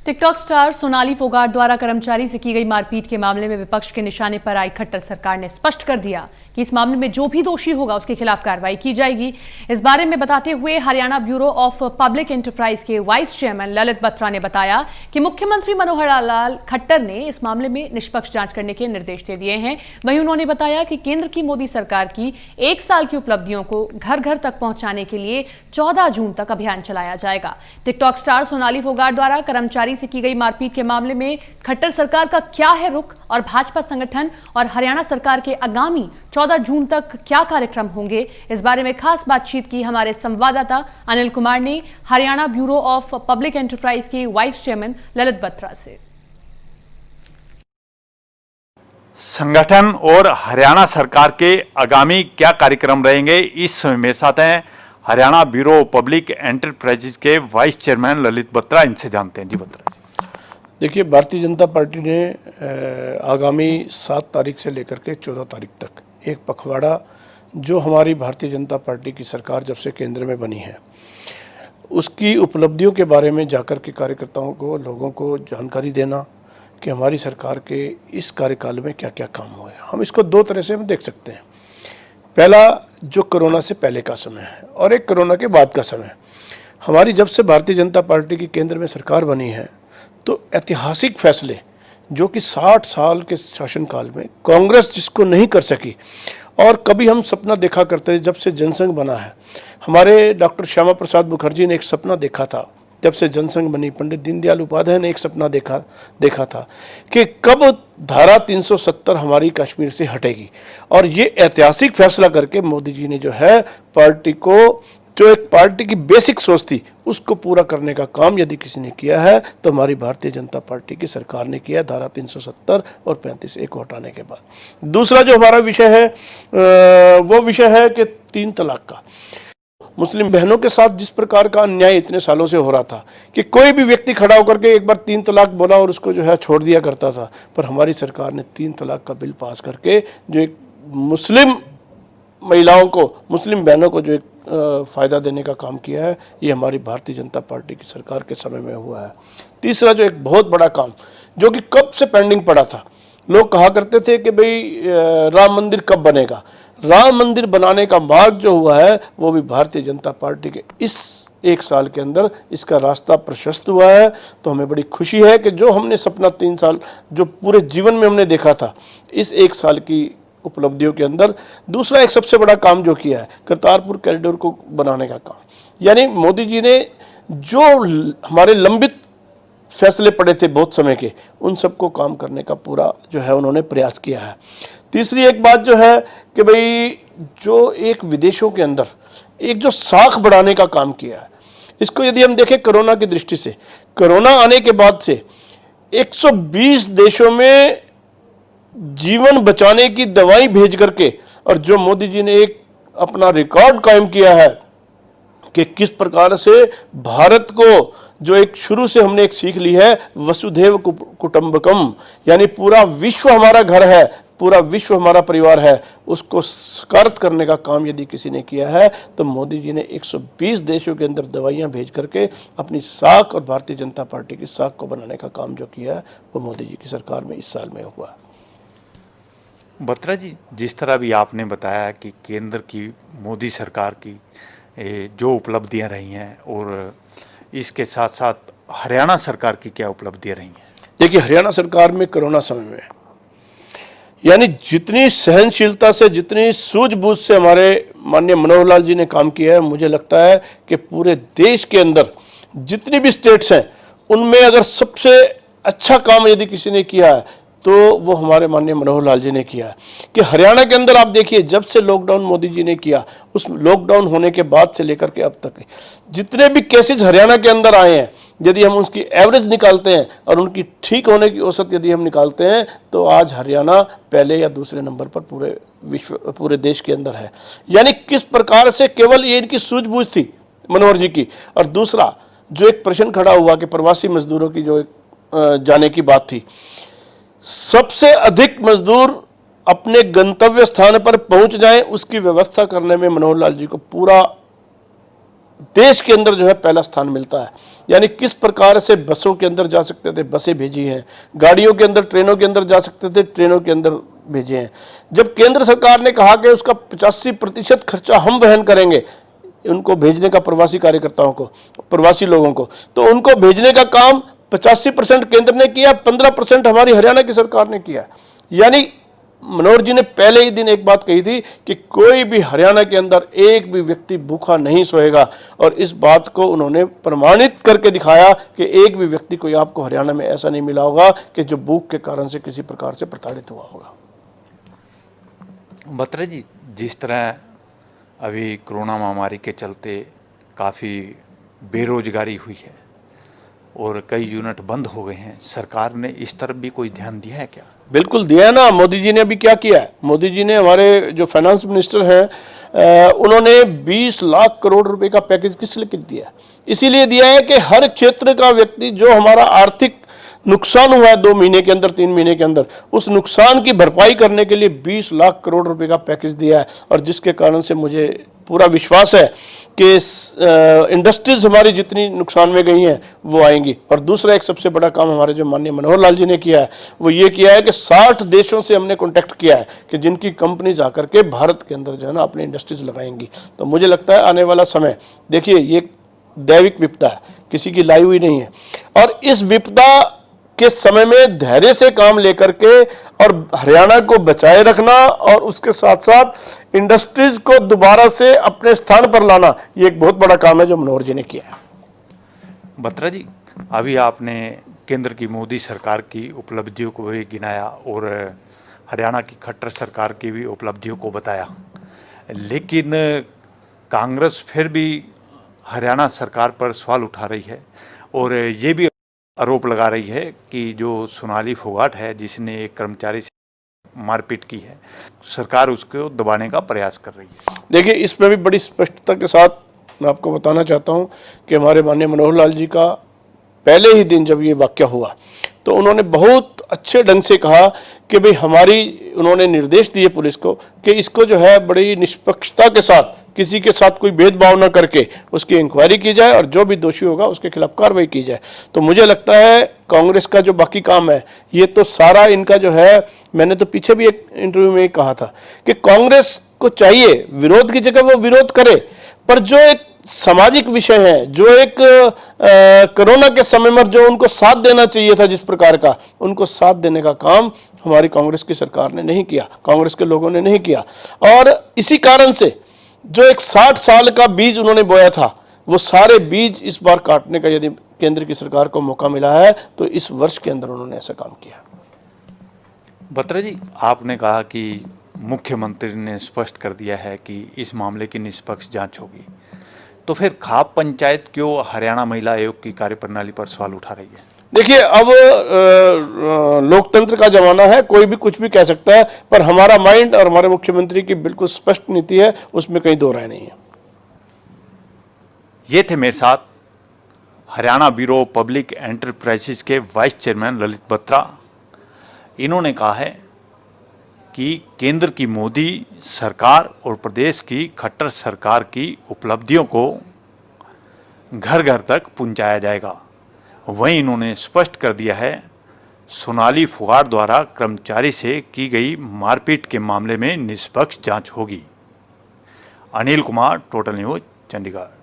TikTok star Sonali Phogat द्वारा कर्मचारी से की गई मारपीट के मामले में विपक्ष के निशाने पर आई खट्टर सरकार ने स्पष्ट कर दिया कि इस मामले में जो भी दोषी होगा उसके खिलाफ कार्रवाई की जाएगी। इस बारे में बताते हुए Haryana bureau of public enterprise के वाइस चेयरमैन ललित बत्रा ने बताया कि मुख्यमंत्री मनोहर लाल खट्टर ने इस मामले में निष्पक्ष जांच करने के निर्देश दे दिए हैं। वहीं उन्होंने बताया कि केंद्र की मोदी सरकार की 1 साल की उपलब्धियों को घर घर तक पहुंचाने के लिए 14 जून तक अभियान चलाया जाएगा। टिकटॉक स्टार सोनाली फोगाट द्वारा कर्मचारी से की गई मारपीट के मामले में खट्टर सरकार का क्या है रुख और भाजपा संगठन और हरियाणा सरकार के आगामी 14 जून तक क्या कार्यक्रम होंगे, इस बारे में खास बातचीत की हमारे संवाददाता अनिल कुमार ने Haryana bureau of public enterprise के वाइस चेयरमैन ललित बत्रा से। संगठन और हरियाणा सरकार के आगामी क्या कार्यक्रम रहेंगे, इस समय मेरे साथ हैं हरियाणा ब्यूरो पब्लिक एंटरप्राइजेज के वाइस चेयरमैन ललित बत्रा। इनसे जानते हैं। जी बत्रा। देखिए, भारतीय जनता पार्टी ने आगामी 7 तारीख से लेकर के 14 तारीख तक एक पखवाड़ा, जो हमारी भारतीय जनता पार्टी की सरकार जब से केंद्र में बनी है उसकी उपलब्धियों के बारे में जाकर के कार्यकर्ताओं को, लोगों को जानकारी देना कि हमारी सरकार के इस कार्यकाल में क्या क्या काम हुए। हम इसको 2 तरह से हम देख सकते हैं। पहला, जो कोरोना से पहले का समय है और एक कोरोना के बाद का समय। हमारी जब से भारतीय जनता पार्टी की केंद्र में सरकार बनी है तो ऐतिहासिक फैसले जो कि 60 साल के शासनकाल में कांग्रेस जिसको नहीं कर सकी, और कभी हम सपना देखा करते थे जब से जनसंघ बना है। हमारे डॉक्टर श्यामा प्रसाद मुखर्जी ने एक सपना देखा था जब से जनसंघ बनी, पंडित दीनदयाल उपाध्याय ने एक सपना देखा था कि कब धारा 370 हमारी कश्मीर से हटेगी। और ये ऐतिहासिक फैसला करके मोदी जी ने जो है पार्टी को, जो एक पार्टी की बेसिक सोच थी, उसको पूरा करने का काम यदि किसी ने किया है तो हमारी भारतीय जनता पार्टी की सरकार ने किया, धारा 370 और 35A को हटाने के बाद। दूसरा जो हमारा विषय है वो विषय है कि 3 तलाक का। मुस्लिम बहनों के साथ जिस प्रकार का अन्याय इतने सालों से हो रहा था कि कोई भी व्यक्ति खड़ा होकर के एक बार 3 तलाक बोला और उसको जो है छोड़ दिया करता था, पर हमारी सरकार ने 3 तलाक का बिल पास करके जो एक मुस्लिम महिलाओं को, मुस्लिम बहनों को जो एक फ़ायदा देने का काम किया है, ये हमारी भारतीय जनता पार्टी की सरकार के समय में हुआ है। तीसरा जो एक बहुत बड़ा काम जो कि कब से पेंडिंग पड़ा था, लोग कहा करते थे कि भाई राम मंदिर कब बनेगा। राम मंदिर बनाने का मार्ग जो हुआ है वो भी भारतीय जनता पार्टी के इस 1 साल के अंदर इसका रास्ता प्रशस्त हुआ है। तो हमें बड़ी खुशी है कि जो हमने सपना 3 साल जो पूरे जीवन में हमने देखा था, इस 1 साल की उपलब्धियों के अंदर दूसरा एक सबसे बड़ा काम जो किया है, करतारपुर कॉरिडोर को बनाने का काम। यानी मोदी जी ने जो हमारे लंबित फैसले पड़े थे बहुत समय के, उन सबको काम करने का पूरा जो है उन्होंने प्रयास किया है। तीसरी एक बात जो है कि भाई जो एक विदेशों के अंदर एक जो साख बढ़ाने का काम किया है, इसको यदि हम देखें कोरोना की दृष्टि से, कोरोना आने के बाद से 120 देशों में जीवन बचाने की दवाई भेज करके, और जो मोदी जी ने एक अपना रिकॉर्ड कायम किया है कि किस प्रकार से भारत को, जो एक शुरू से हमने एक सीख ली है, वसुधैव कुटुंबकम, यानी पूरा विश्व हमारा घर है, पूरा विश्व हमारा परिवार है, उसको साकार करने का काम यदि किसी ने किया है तो मोदी जी ने 120 देशों के अंदर दवाइयां भेज करके अपनी साख और भारतीय जनता पार्टी की साख को बनाने का काम जो किया है वो मोदी जी की सरकार में इस साल में हुआ। बत्रा जी, जिस तरह भी आपने बताया कि केंद्र की मोदी सरकार की जो उपलब्धियां रही हैं और इसके साथ साथ हरियाणा सरकार की क्या उपलब्धियां रही हैं। देखिए, हरियाणा सरकार में कोरोना समय में यानी जितनी सहनशीलता से, जितनी सूझबूझ से हमारे माननीय मनोहर लाल जी ने काम किया है, मुझे लगता है कि पूरे देश के अंदर जितनी भी स्टेट्स हैं उनमें अगर सबसे अच्छा काम यदि किसी ने किया है तो वो हमारे माननीय मनोहर लाल जी ने किया है। कि हरियाणा के अंदर आप देखिए, जब से लॉकडाउन मोदी जी ने किया, उस लॉकडाउन होने के बाद से लेकर के अब तक जितने भी केसेस हरियाणा के अंदर आए हैं, यदि हम उसकी एवरेज निकालते हैं और उनकी ठीक होने की औसत यदि हम निकालते हैं तो आज हरियाणा पहले या दूसरे नंबर पर पूरे विश्व, पूरे देश के अंदर है। यानी किस प्रकार से केवल ये इनकी सूझबूझ थी मनोहर जी की। और दूसरा जो एक प्रश्न खड़ा हुआ कि प्रवासी मजदूरों की जो एक जाने की बात थी, सबसे अधिक मजदूर अपने गंतव्य स्थान पर पहुंच जाएं, उसकी व्यवस्था करने में मनोहर लाल जी को पूरा देश के अंदर जो है पहला स्थान मिलता है। यानी किस प्रकार से बसों के अंदर जा सकते थे, बसें भेजी हैं, गाड़ियों के अंदर, ट्रेनों के अंदर जा सकते थे, ट्रेनों के अंदर भेजे हैं। जब केंद्र सरकार ने कहा कि उसका 85% खर्चा हम वहन करेंगे, उनको भेजने का, प्रवासी कार्यकर्ताओं को, प्रवासी लोगों को, तो उनको भेजने का काम 85% केंद्र ने किया, 15% हमारी हरियाणा की सरकार ने किया। यानी मनोहर जी ने पहले ही दिन एक बात कही थी कि कोई भी हरियाणा के अंदर एक भी व्यक्ति भूखा नहीं सोएगा, और इस बात को उन्होंने प्रमाणित करके दिखाया कि एक भी व्यक्ति कोई आपको हरियाणा में ऐसा नहीं मिला होगा कि जो भूख के कारण से किसी प्रकार से प्रताड़ित हुआ होगा। बत्रा जी, जिस तरह अभी कोरोना महामारी के चलते काफ़ी बेरोजगारी हुई है और कई यूनिट बंद हो गए हैं, सरकार ने इस तरफ भी कोई ध्यान दिया है क्या? बिल्कुल दिया है ना। मोदी जी ने अभी क्या किया है, मोदी जी ने, हमारे जो फाइनेंस मिनिस्टर हैं, उन्होंने 20 लाख करोड़ रुपए का पैकेज किस लिए दिया है? इसीलिए दिया है कि हर क्षेत्र का व्यक्ति, जो हमारा आर्थिक नुकसान हुआ है 2 महीने के अंदर, 3 महीने के अंदर, उस नुकसान की भरपाई करने के लिए 20 लाख करोड़ रुपए का पैकेज दिया है। और जिसके कारण से मुझे पूरा विश्वास है कि इंडस्ट्रीज हमारी जितनी नुकसान में गई हैं वो आएंगी। और दूसरा एक सबसे बड़ा काम हमारे जो माननीय मनोहर लाल जी ने किया है, वो ये किया है कि 60 देशों से हमने कॉन्टैक्ट किया है कि जिनकी कंपनीज आकर के भारत के अंदर जो है ना अपनी इंडस्ट्रीज लगाएंगी। तो मुझे लगता है आने वाला समय, देखिए ये दैविक विपदा है, किसी की लाई हुई नहीं है, और इस विपदा के समय में धैर्य से काम लेकर के और हरियाणा को बचाए रखना और उसके साथ साथ इंडस्ट्रीज को दोबारा से अपने स्थान पर लाना, ये एक बहुत बड़ा काम है जो मनोहर जी ने किया है। बत्रा जी, अभी आपने केंद्र की मोदी सरकार की उपलब्धियों को भी गिनाया और हरियाणा की खट्टर सरकार की भी उपलब्धियों को बताया, लेकिन कांग्रेस फिर भी हरियाणा सरकार पर सवाल उठा रही है और ये भी आरोप लगा रही है कि जो सोनाली फोगाट है, जिसने एक कर्मचारी से मारपीट की है, सरकार उसको दबाने का प्रयास कर रही है। देखिए, इसमें भी बड़ी स्पष्टता के साथ मैं आपको बताना चाहता हूं कि हमारे माननीय मनोहर लाल जी का पहले ही दिन जब ये वाकया हुआ तो उन्होंने बहुत अच्छे ढंग से कहा कि भाई उन्होंने निर्देश दिए पुलिस को कि इसको जो है बड़ी निष्पक्षता के साथ, किसी के साथ कोई भेदभाव न करके उसकी इंक्वायरी की जाए और जो भी दोषी होगा उसके खिलाफ कार्रवाई की जाए। तो मुझे लगता है कांग्रेस का जो बाकी काम है, ये तो सारा इनका जो है, मैंने तो पीछे भी एक इंटरव्यू में कहा था कि कांग्रेस को चाहिए विरोध की जगह वो विरोध करे, पर जो एक सामाजिक विषय है, जो एक कोरोना के समय में जो उनको साथ देना चाहिए था जिस प्रकार का, उनको साथ देने का काम हमारी कांग्रेस की सरकार ने नहीं किया, कांग्रेस के लोगों ने नहीं किया। और इसी कारण से जो एक 60 साल का बीज उन्होंने बोया था, वो सारे बीज इस बार काटने का यदि केंद्र की सरकार को मौका मिला है तो इस वर्ष के अंदर उन्होंने ऐसा काम किया। बत्रा जी, आपने कहा कि मुख्यमंत्री ने स्पष्ट कर दिया है कि इस मामले की निष्पक्ष जांच होगी, तो फिर खाप पंचायत क्यों हरियाणा महिला आयोग की कार्यप्रणाली पर सवाल उठा रही है? देखिए, अब लोकतंत्र का जमाना है, कोई भी कुछ भी कह सकता है, पर हमारा माइंड और हमारे मुख्यमंत्री की बिल्कुल स्पष्ट नीति है, उसमें कहीं दो राय नहीं है। ये थे मेरे साथ हरियाणा ब्यूरो पब्लिक एंटरप्राइजेज के वाइस चेयरमैन ललित बत्रा। इन्होंने कहा है कि केंद्र की मोदी सरकार और प्रदेश की खट्टर सरकार की उपलब्धियों को घर घर तक पहुंचाया जाएगा। वहीं इन्होंने स्पष्ट कर दिया है, सोनाली फोगाट द्वारा कर्मचारी से की गई मारपीट के मामले में निष्पक्ष जांच होगी। Anil Kumar, total news, Chandigarh.